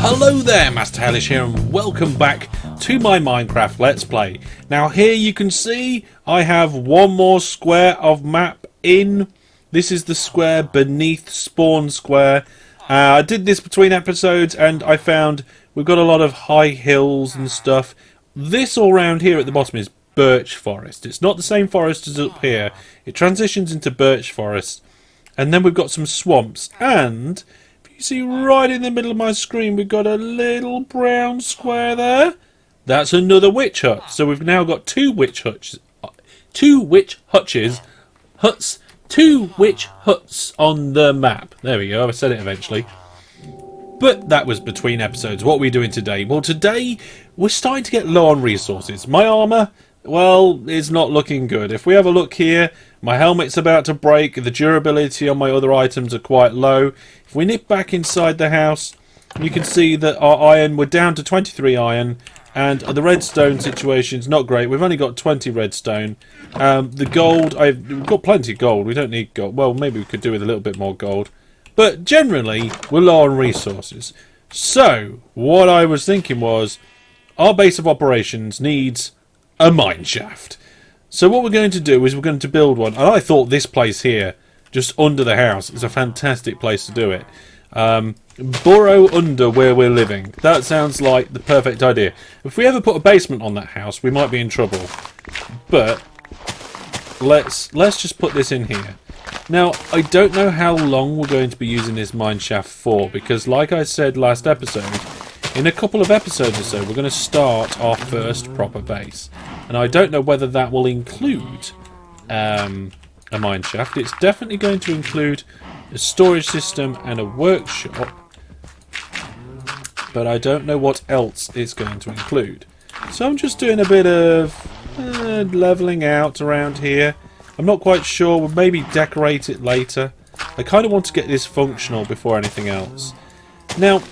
Hello there, Master Hellish here, and welcome back to my Minecraft Let's Play. Now here you can see I have one more square of map in. This is the square beneath Spawn Square. I did this between episodes and I found we've got a lot of high hills and stuff. This all round here at the bottom is birch forest. It's not the same forest as up here. It transitions into birch forest. And then we've got some swamps, and you see right in the middle of my screen we've got a little brown square there. That's another witch hut. So we've now got two witch huts on the map. There we go, I said it eventually. But that was between episodes. What are we doing today? Well, today we're starting to get low on resources. My armour, well, is not looking good. If we have a look here, my helmet's about to break. The durability on my other items are quite low. If we nip back inside the house, you can see that our iron, we're down to 23 iron. And the redstone situation's not great. We've only got 20 redstone. The gold, we've got plenty of gold. We don't need gold. Well, maybe we could do with a little bit more gold. But generally, we're low on resources. So, what I was thinking was, our base of operations needs a mineshaft. So what we're going to do is we're going to build one. And I thought this place here, just under the house, is a fantastic place to do it. Burrow under where we're living. That sounds like the perfect idea. If we ever put a basement on that house, we might be in trouble. But let's just put this in here. Now, I don't know how long we're going to be using this mineshaft for, because like I said last episode, in a couple of episodes or so, we're going to start our first proper base. And I don't know whether that will include a mineshaft. It's definitely going to include a storage system and a workshop. But I don't know what else it's going to include. So I'm just doing a bit of levelling out around here. I'm not quite sure. We'll maybe decorate it later. I kind of want to get this functional before anything else. Now,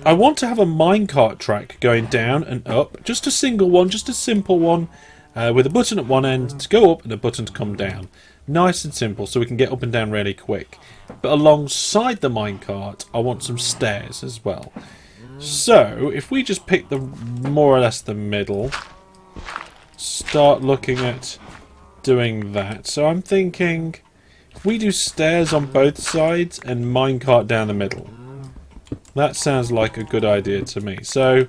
I want to have a minecart track going down and up. Just a single one, just a simple one. With a button at one end to go up and a button to come down. Nice and simple so we can get up and down really quick. But alongside the minecart, I want some stairs as well. So, if we just pick the more or less the middle, start looking at doing that. So I'm thinking, if we do stairs on both sides and minecart down the middle, that sounds like a good idea to me. So,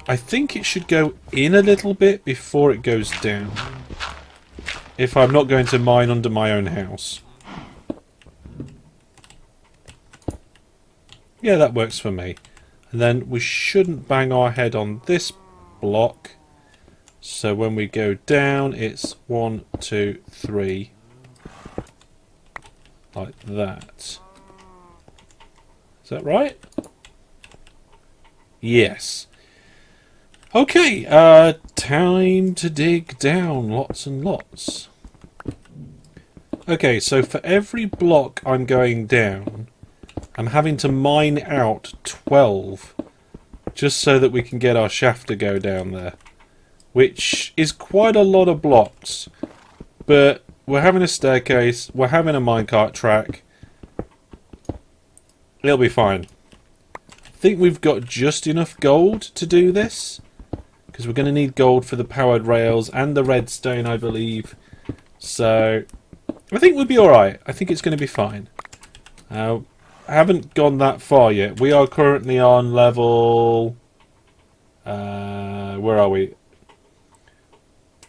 I think it should go in a little bit before it goes down. If I'm not going to mine under my own house. Yeah, that works for me. And then we shouldn't bang our head on this block. So when we go down, it's 1, 2, 3. Like that. Is that right? Yes. Okay, time to dig down lots and lots. Okay, so for every block I'm going down, I'm having to mine out 12 just so that we can get our shaft to go down there, which is quite a lot of blocks. But we're having a staircase, we're having a minecart track. It'll be fine. I think we've got just enough gold to do this, because we're going to need gold for the powered rails and the redstone, I believe. So I think we'll be alright. I think it's going to be fine. I haven't gone that far yet. We are currently on level... where are we?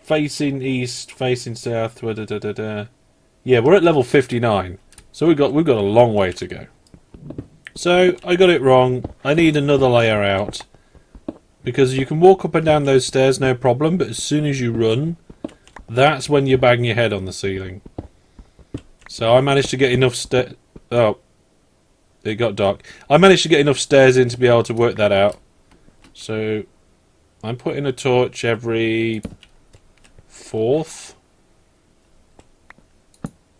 Facing east, facing south. Yeah, we're at level 59. So we've got a long way to go. So I got it wrong. I need another layer out. Because you can walk up and down those stairs, no problem, but as soon as you run, that's when you bang your head on the ceiling. So I managed to get enough Oh, it got dark. I managed to get enough stairs in to be able to work that out. So I'm putting a torch every 4th.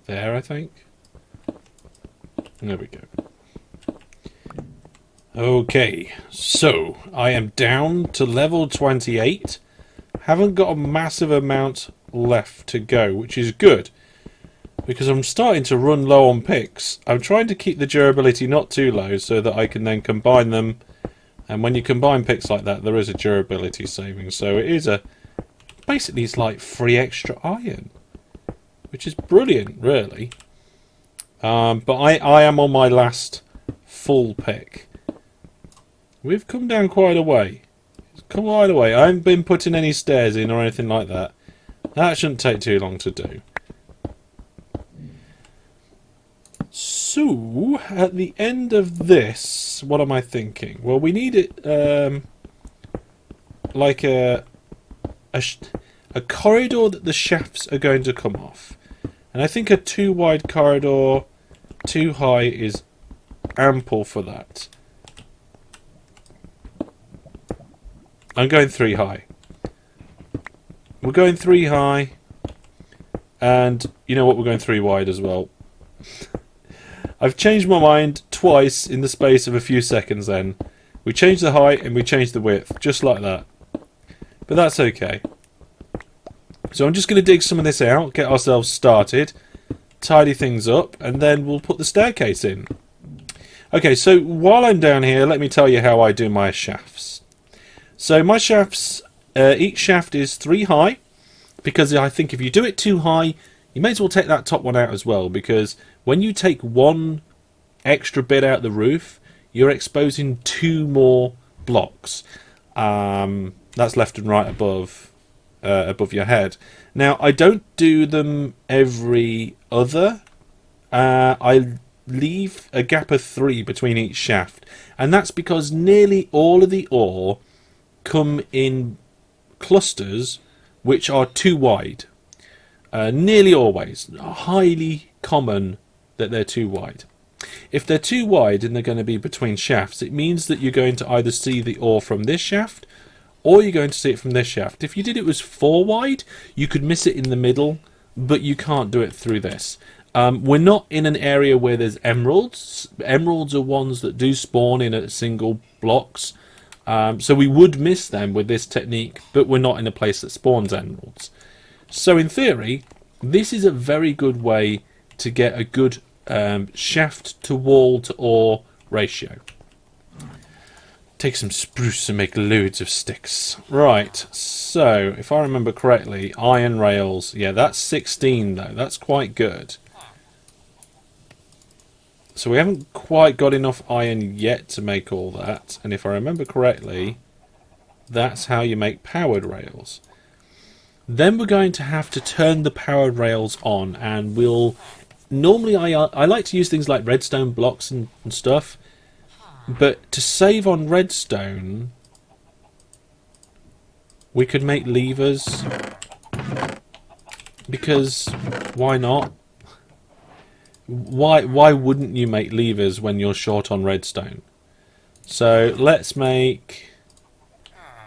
There, I think. There we go. Okay, so I am down to level 28. Haven't got a massive amount left to go, which is good. because I'm starting to run low on picks. I'm trying to keep the durability not too low so that I can then combine them. And when you combine picks like that, there is a durability saving. So it is basically it's like 3 extra iron, which is brilliant, really. But I am on my last full pick. We've come down quite a way. It's come quite a way. I haven't been putting any stairs in or anything like that. That shouldn't take too long to do. So, at the end of this, what am I thinking? Well, we need it like a corridor that the shafts are going to come off. And I think a 2 wide corridor, 2 high is ample for that. I'm going 3 high. We're going 3 high. And you know what? We're going 3 wide as well. I've changed my mind twice in the space of a few seconds then. We changed the height and we changed the width. Just like that. But that's okay. So I'm just going to dig some of this out. Get ourselves started. Tidy things up. And then we'll put the staircase in. Okay, so while I'm down here, let me tell you how I do my shafts. So my shafts, each shaft is 3 high. Because I think if you do it too high, you may as well take that top one out as well. Because when you take 1 extra bit out the roof, you're exposing 2 more blocks. That's left and right above your head. Now, I don't do them every other. I leave a gap of 3 between each shaft. And that's because nearly all of the ore come in clusters which are 2 wide. Nearly always. Highly common that they're 2 wide. If they're 2 wide and they're going to be between shafts, it means that you're going to either see the ore from this shaft or you're going to see it from this shaft. If you did it was 4 wide, you could miss it in the middle, but you can't do it through this. We're not in an area where there's emeralds. Emeralds are ones that do spawn in at single blocks. So we would miss them with this technique, but we're not in a place that spawns emeralds. So in theory, this is a very good way to get a good shaft to wall to ore ratio. Take some spruce and make loads of sticks. Right, so if I remember correctly, iron rails. Yeah, that's 16 though. That's quite good. So we haven't quite got enough iron yet to make all that. And if I remember correctly, that's how you make powered rails. Then we're going to have to turn the powered rails on, and we'll... Normally I like to use things like redstone blocks and stuff, but to save on redstone, we could make levers, because why not? Why wouldn't you make levers when you're short on redstone? So let's make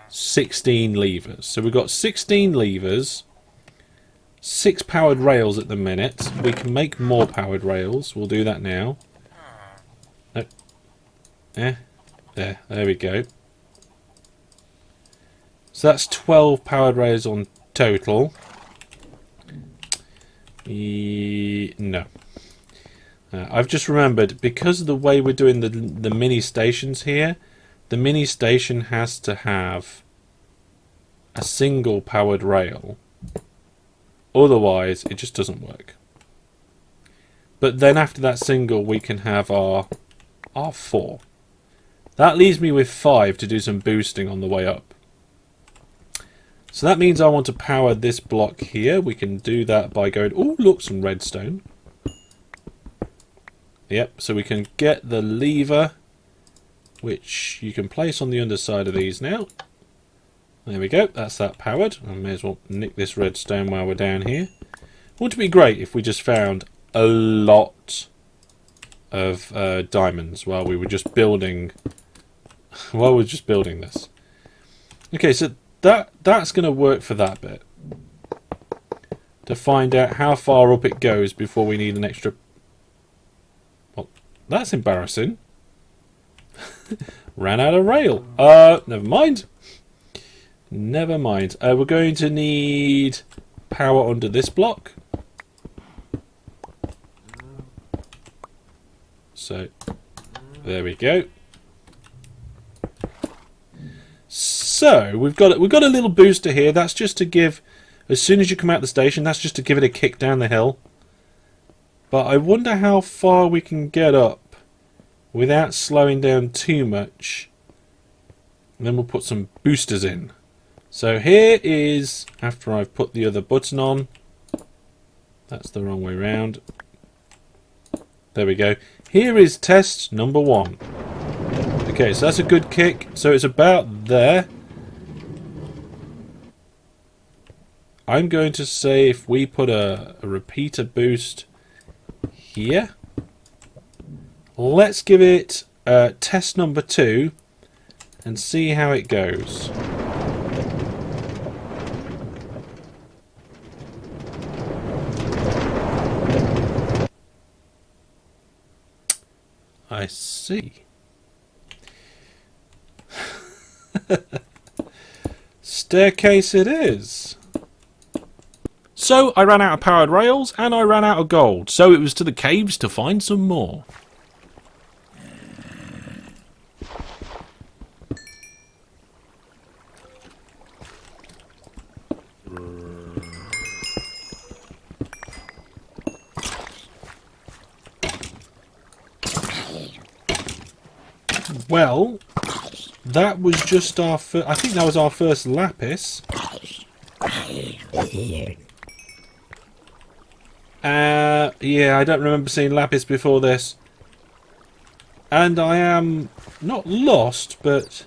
16 levers. So we've got 16 levers, 6 powered rails at the minute. We can make more powered rails. We'll do that now. Nope. There we go. So that's 12 powered rails on total. No. I've just remembered, because of the way we're doing the mini stations here, the mini station has to have a single powered rail. Otherwise, it just doesn't work. But then after that single, we can have our 4. That leaves me with 5 to do some boosting on the way up. So that means I want to power this block here. We can do that by going... Oh, look, some redstone. Yep, so we can get the lever, which you can place on the underside of these now. There we go, that's that powered. I may as well nick this redstone while we're down here. Wouldn't it be great if we just found a lot of diamonds while we were just building... While we're just building this. Okay, so that's going to work for that bit. To find out how far up it goes before we need an extra... Well, that's embarrassing. Ran out of rail. Never mind. Never mind. We're going to need power under this block. So there we go. So we've got a little booster here. That's just to give, as soon as you come out the station, that's just to give it a kick down the hill. But I wonder how far we can get up without slowing down too much. And then we'll put some boosters in. So here is, after I've put the other button on, that's the wrong way round. There we go. Here is test number 1. Okay, so that's a good kick. So it's about there. I'm going to say if we put a repeater boost here. Let's give it test number 2 and see how it goes. I see. Staircase it is. So I ran out of powered rails and I ran out of gold, so it was to the caves to find some more. Well, that was just our I think that was our first lapis. Yeah, I don't remember seeing lapis before this. And I am not lost, but...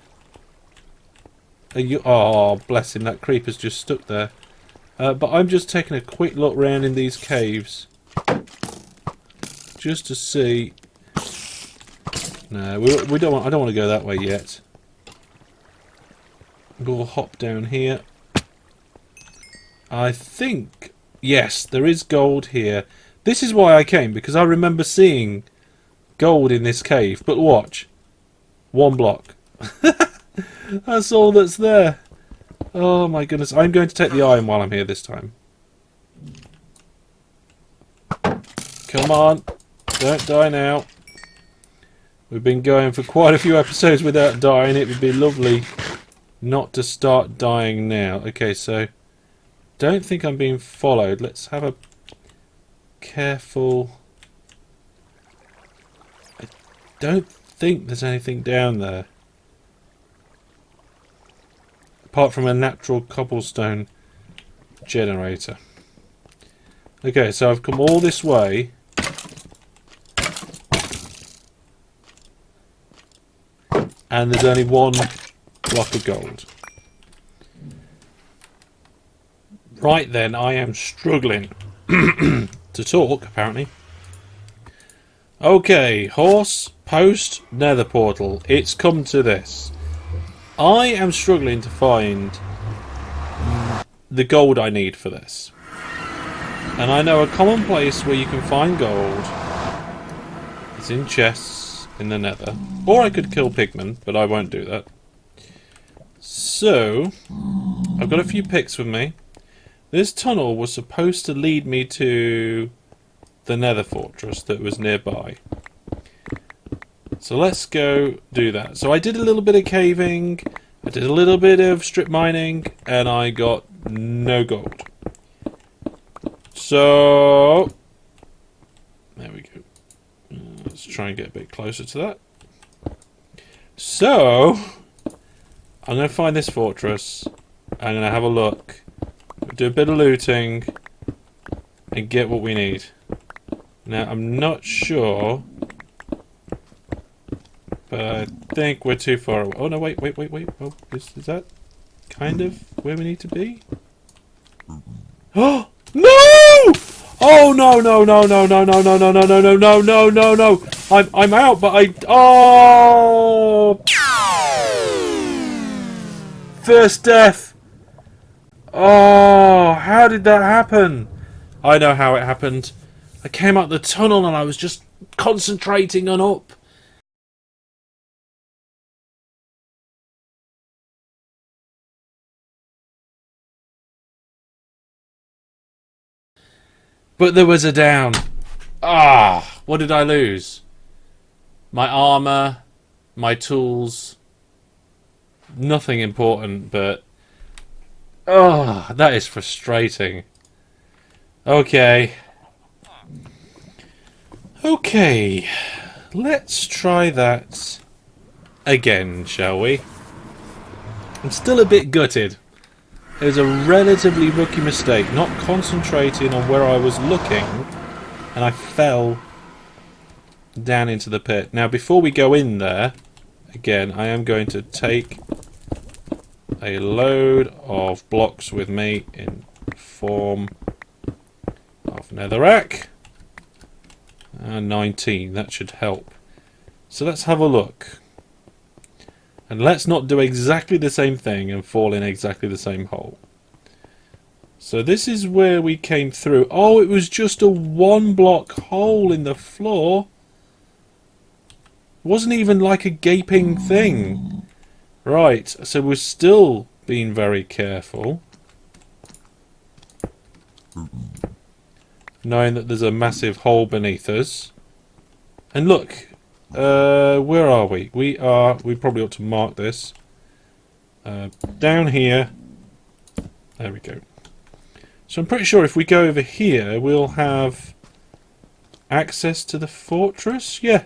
oh, bless him, that creeper's just stuck there. But I'm just taking a quick look round in these caves. Just to see... No, we don't want, I don't want to go that way yet. We'll hop down here. I think... Yes, there is gold here. This is why I came, because I remember seeing gold in this cave. But watch. 1 block. That's all that's there. Oh my goodness. I'm going to take the iron while I'm here this time. Come on. Don't die now. We've been going for quite a few episodes without dying. It would be lovely not to start dying now. Okay, so... Don't think I'm being followed. Let's have a careful... I don't think there's anything down there. Apart from a natural cobblestone generator. Okay, so I've come all this way. And there's only 1 block of gold. Right then, I am struggling to talk, apparently. Okay, horse, post, nether portal. It's come to this. I am struggling to find the gold I need for this. And I know a common place where you can find gold. It's in chests in the nether. Or I could kill pigmen, but I won't do that. So, I've got a few picks with me. This tunnel was supposed to lead me to the nether fortress that was nearby. So let's go do that. So I did a little bit of caving, I did a little bit of strip mining, and I got no gold. So, there we go. Let's try and get a bit closer to that. So, I'm going to find this fortress. I'm going to have a look. Do a bit of looting. And get what we need. Now, I'm not sure. But I think we're too far away. Oh, no, wait. Oh, is that kind of where we need to be? Oh, no! Oh, no. I'm out, but oh! First death. Oh, how did that happen? I know how it happened. I came out the tunnel and I was just concentrating on up. But there was a down. Ah, what did I lose? My armour, my tools, nothing important, but... Oh, that is frustrating. Okay. Okay. Let's try that again, shall we? I'm still a bit gutted. It was a relatively rookie mistake, not concentrating on where I was looking, and I fell down into the pit. Now, before we go in there, again, I am going to take a load of blocks with me in form of netherrack. 19, that should help. So let's have a look. And let's not do exactly the same thing and fall in exactly the same hole. So this is where we came through. Oh, it was just a 1-block hole in the floor. It wasn't even like a gaping thing. Right, so we're still being very careful. Knowing that there's a massive hole beneath us. And look, where are we? We probably ought to mark this. Down here. There we go. So I'm pretty sure if we go over here, we'll have access to the fortress. Yeah.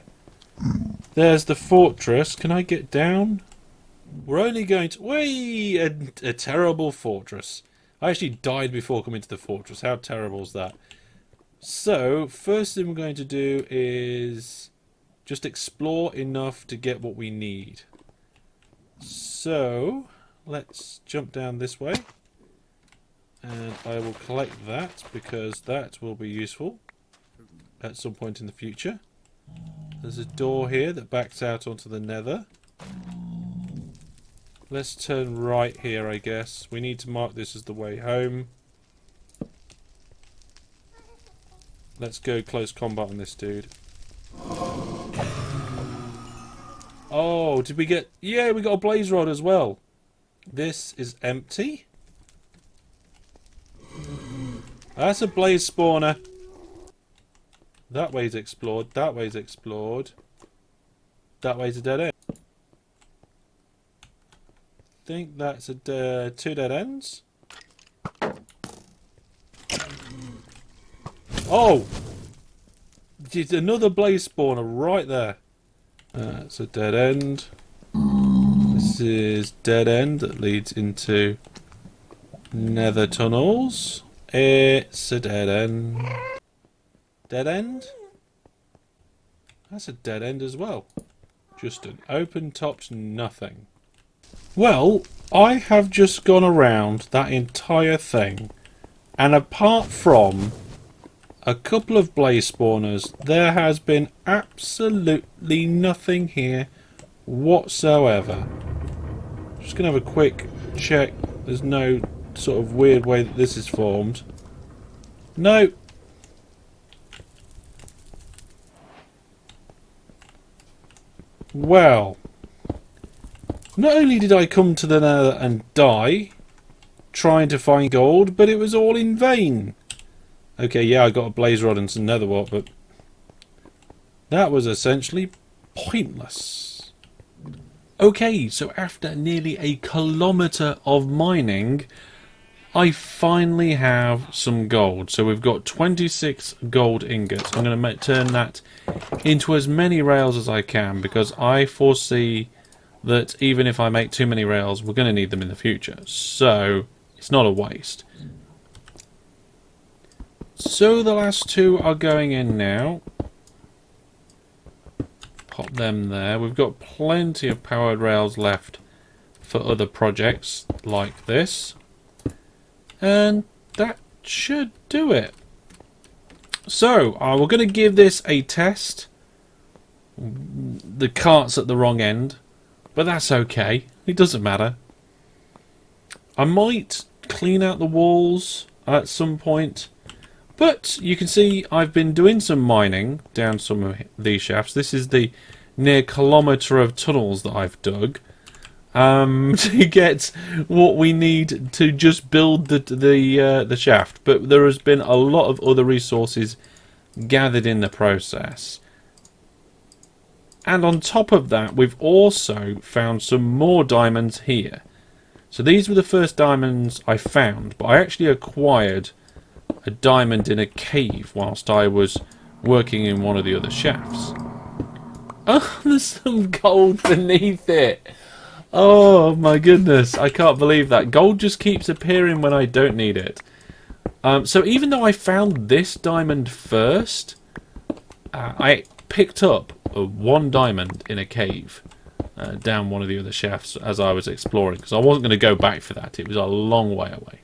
There's the fortress. Can I get down? We're only going to... Whee! A terrible fortress. I actually died before coming to the fortress. How terrible is that? So, first thing we're going to do is just explore enough to get what we need. So, let's jump down this way. And I will collect that because that will be useful at some point in the future. There's a door here that backs out onto the nether. Let's turn right here, I guess. We need to mark this as the way home. Let's go close combat on this dude. Oh, did we get... Yeah, we got a blaze rod as well. This is empty. That's a blaze spawner. That way's explored. That way's explored. That way's a dead end. Think that's a 2 dead ends. Oh! There's another blaze spawner right there. That's a dead end. This is dead end that leads into nether tunnels. It's a dead end. Dead end? That's a dead end as well. Just an open-topped nothing. Well, I have just gone around that entire thing, and apart from a couple of blaze spawners, there has been absolutely nothing here whatsoever. Just going to have a quick check. There's no sort of weird way that this is formed. No. Well, not only did I come to the nether and die trying to find gold, but it was all in vain. Okay, yeah, I got a blaze rod and some nether wart, but that was essentially pointless. Okay, so after nearly a kilometre of mining, I finally have some gold. So we've got 26 gold ingots. I'm going to turn that into as many rails as I can, because I foresee that even if I make too many rails, we're going to need them in the future. So it's not a waste. So the last two are going in now. Pop them there. We've got plenty of powered rails left for other projects like this. And that should do it. So, we're going to give this a test. The cart's at the wrong end, but that's okay. It doesn't matter. I might clean out the walls at some point. But you can see I've been doing some mining down some of these shafts. This is the near kilometre of tunnels that I've dug to get what we need to just build the shaft. But there has been a lot of other resources gathered in the process. And on top of that, we've also found some more diamonds here. So these were the first diamonds I found, but I actually acquired a diamond in a cave whilst I was working in one of the other shafts. Oh, there's some gold beneath it. Oh my goodness, I can't believe that. Gold just keeps appearing when I don't need it. So even though I found this diamond first, I picked up one diamond in a cave down one of the other shafts as I was exploring, because I wasn't going to go back for that. It was a long way away.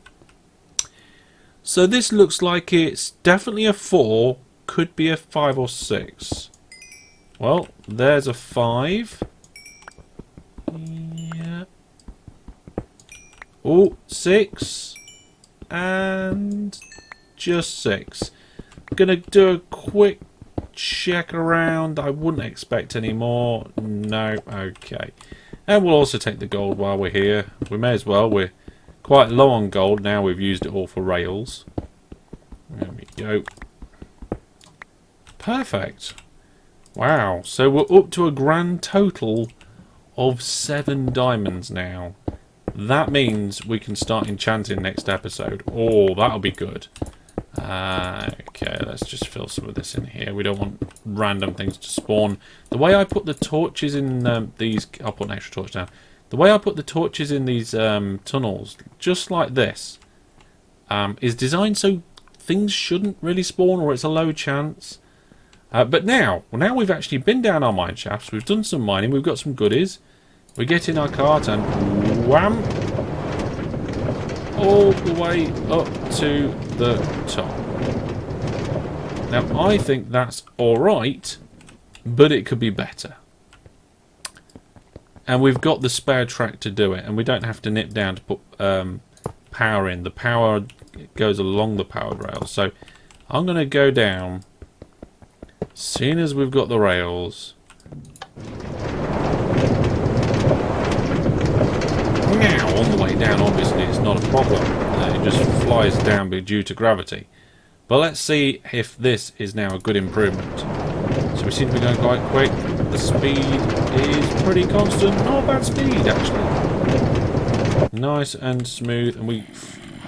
So this looks like it's definitely a 4, could be a 5 or 6. Well, there's a 5. Yeah. Oh, 6. And just 6. Gonna do a quick check around. I wouldn't expect any more. No, okay. And we'll also take the gold while we're here. We may as well. We're quite low on gold now. We've used it all for rails. There we go. Perfect. Wow. So we're up to a grand total of 7 diamonds now. That means we can start enchanting next episode. Oh, that'll be good. Okay, let's just fill some of this in here. We don't want random things to spawn. The way I put the torches in these... I'll put an extra torch down. The way I put the torches in these tunnels, just like this, is designed so things shouldn't really spawn, or it's a low chance. But now we've actually been down our mine shafts. We've done some mining. We've got some goodies. We get in our cart and wham! All the way up to the top. Now, I think that's alright, but it could be better. And we've got the spare track to do it, and we don't have to nip down to put power in. The power goes along the powered rails. So, I'm going to go down, seeing as we've got the rails. Now, on the way down, obviously, it's not a problem. It just flies down due to gravity. But let's see if this is now a good improvement. So we seem to be going quite quick. The speed is pretty constant. Not a bad speed, actually. Nice and smooth. And we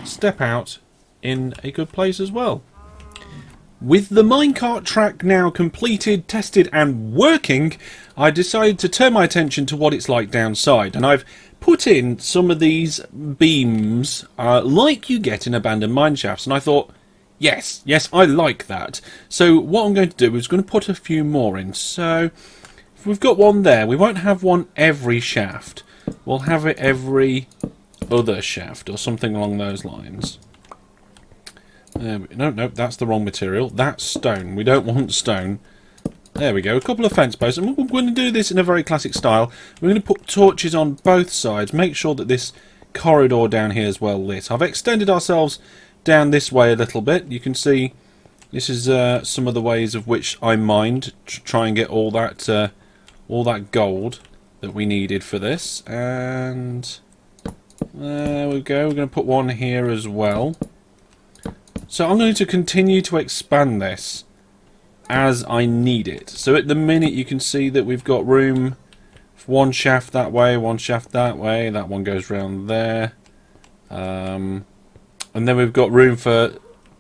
step out in a good place as well. With the minecart track now completed, tested and working, I decided to turn my attention to what it's like downside. And I've put in some of these beams like you get in abandoned mineshafts, and I thought, yes, I like that. So what I'm going to do is going to put a few more in. So if we've got one there, we won't have one every shaft. We'll have it every other shaft or something along those lines. No, that's the wrong material. That's stone. We don't want stone. There we go. A couple of fence posts. And we're going to do this in a very classic style. We're going to put torches on both sides. Make sure that this corridor down here is well lit. I've extended ourselves down this way a little bit. You can see this is some of the ways of which I mined to try and get all that gold that we needed for this. And there we go. We're going to put one here as well. So I'm going to continue to expand this as I need it. So at the minute you can see that we've got room for one shaft that way, one shaft that way. That one goes round there. And then we've got room for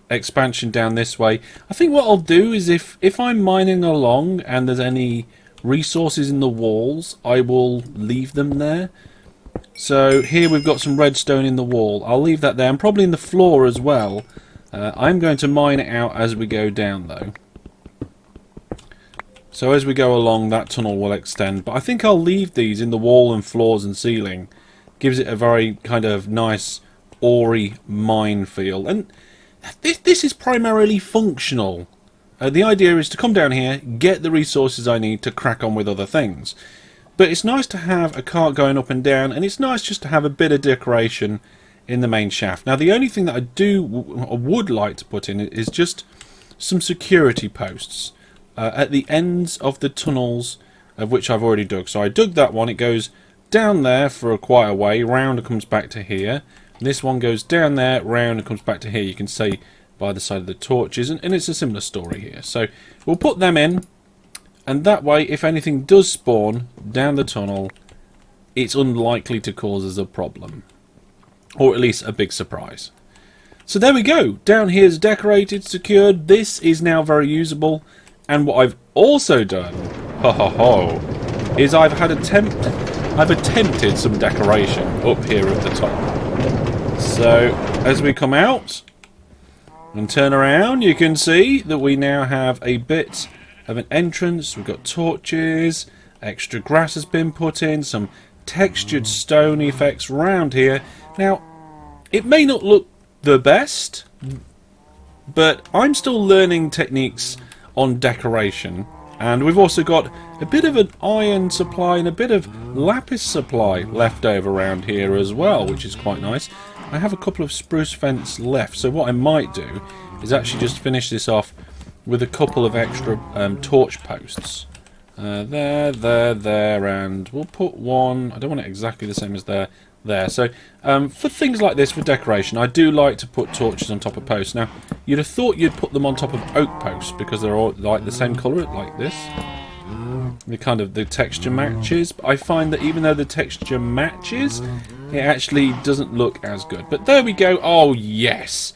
expansion down this way. I think what I'll do is if I'm mining along and there's any resources in the walls, I will leave them there. So here we've got some redstone in the wall. I'll leave that there, and probably in the floor as well. I'm going to mine it out as we go down though. So as we go along, that tunnel will extend. But I think I'll leave these in the wall and floors and ceiling. Gives it a very kind of nice, ore-y mine feel. And this is primarily functional. The idea is to come down here, get the resources I need to crack on with other things. But it's nice to have a cart going up and down, and it's nice just to have a bit of decoration in the main shaft. Now the only thing that I would like to put in is just some security posts at the ends of the tunnels, of which I've already dug. So I dug that one. It goes down there for quite a way, round and comes back to here. And this one goes down there, round and comes back to here. You can see by the side of the torches, and it's a similar story here. So we'll put them in. And that way, if anything does spawn down the tunnel, it's unlikely to cause us a problem. Or at least a big surprise. So there we go. Down here is decorated, secured. This is now very usable. And what I've also done, is I've attempted some decoration up here at the top. So as we come out and turn around, you can see that we now have a bit of an entrance. We've got torches, extra grass has been put in, some textured stone effects around here. Now, it may not look the best, but I'm still learning techniques on decoration, and we've also got a bit of an iron supply and a bit of lapis supply left over around here as well, which is quite nice. I have a couple of spruce fence left, so what I might do is actually just finish this off with a couple of extra torch posts. There, and we'll put one. I don't want it exactly the same as there. So for things like this, for decoration, I do like to put torches on top of posts. Now, you'd have thought you'd put them on top of oak posts because they're all like the same colour, like this. The texture matches. But I find that even though the texture matches, it actually doesn't look as good. But there we go. Oh yes.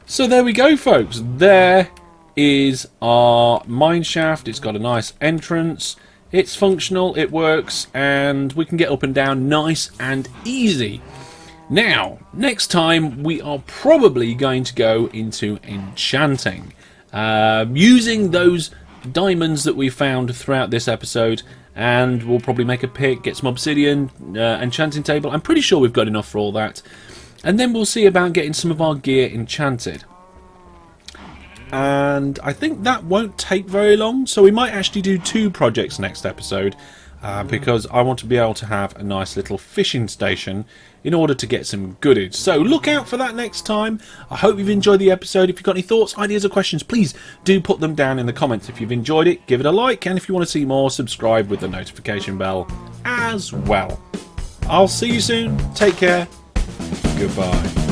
So there we go, folks. There is our mineshaft. It's got a nice entrance. It's functional, it works, and we can get up and down nice and easy. Now, next time we are probably going to go into enchanting. Using those diamonds that we found throughout this episode, and we'll probably make a pick, get some obsidian, enchanting table. I'm pretty sure we've got enough for all that. And then we'll see about getting some of our gear enchanted. And I think that won't take very long, so we might actually do 2 projects next episode, because I want to be able to have a nice little fishing station in order to get some goodies. So look out for that next time. I hope you've enjoyed the episode. If you've got any thoughts, ideas or questions, please do put them down in the comments. If you've enjoyed it, give it a like, and if you want to see more, subscribe with the notification bell as well. I'll see you soon. Take care. Goodbye.